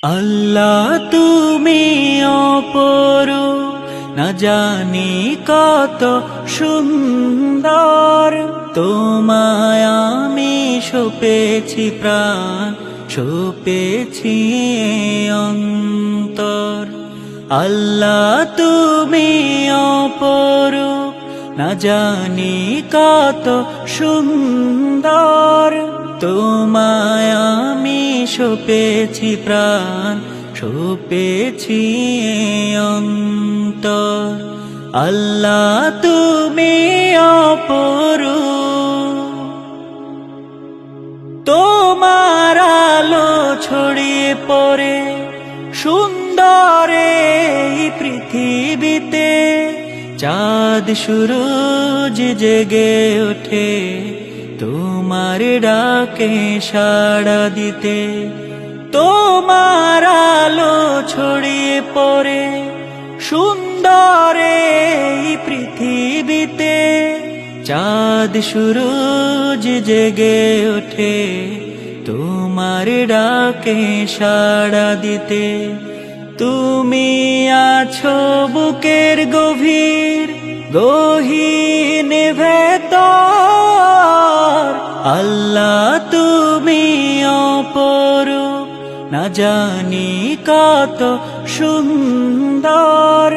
আল্লাহ তুমি অপরূপ, না জানি কত সুন্দর। তোমায় আমি সপেছি প্রাণ, সপেছি অন্তর। আল্লাহ তুমি অপরূপ, না জানি কত সুন্দর। তোমায় আমি সপেছি প্রাণ, সপেছি অন্তর। আল্লাহ তুমি অপরূপ, তোমার আলো ছড়িয়ে পড়ে সুন্দর এই পৃথিবীতে। চাঁদ সূরজ জেগে ওঠে তোমার ডাকে সাড়া দিতে। তোমার আলো ছড়িয়ে পড়ে সুন্দর এই পৃথিবীতে। চাঁদ সূরজ জেগে ওঠে তোমার ডাকে সাড়া দিতে। তুমি আছো বুকের গভীর গহীন ভেতর। আল্লাহ তুমি অপরূপ, না জানি কত সুন্দর।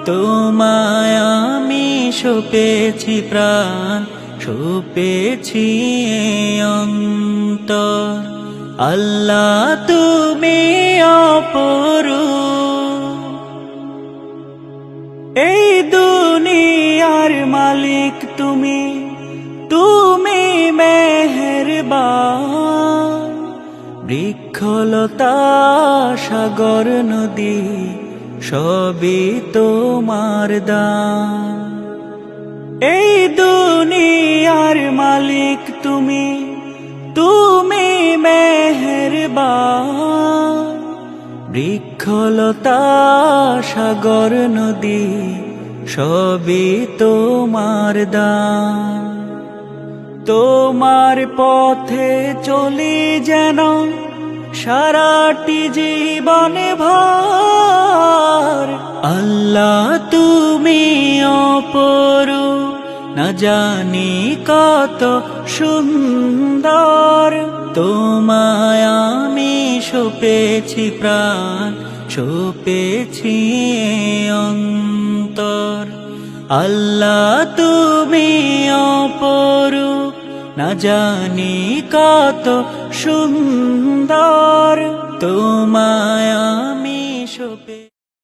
তোমায় আমি সপেছি প্রাণ, সপেছি অন্তর। আল্লাহ তুমি অপরূপ, এই দুনিয়ার মালিক তুমি, তুমি মেহেরবান। বৃক্ষলতা সাগর নদী সবই তোমার দান। এই দুনিয়ার মালিক তুমি, তুমি মেহেরবান। বৃক্ষলতা সাগর নদী সবই তোমার দান। তোমার পথে চলি যেন সারাটি জীবন ভর। আল্লাহ তুমি অপরূপ, না জানি কত সুন্দর। তোমায় আমি সপেছি প্রাণ, সপেছি অন্তর। আল্লাহ তুমি অপরূপ, না জানি কত সুন্দর। তোমায় আমি সপেছি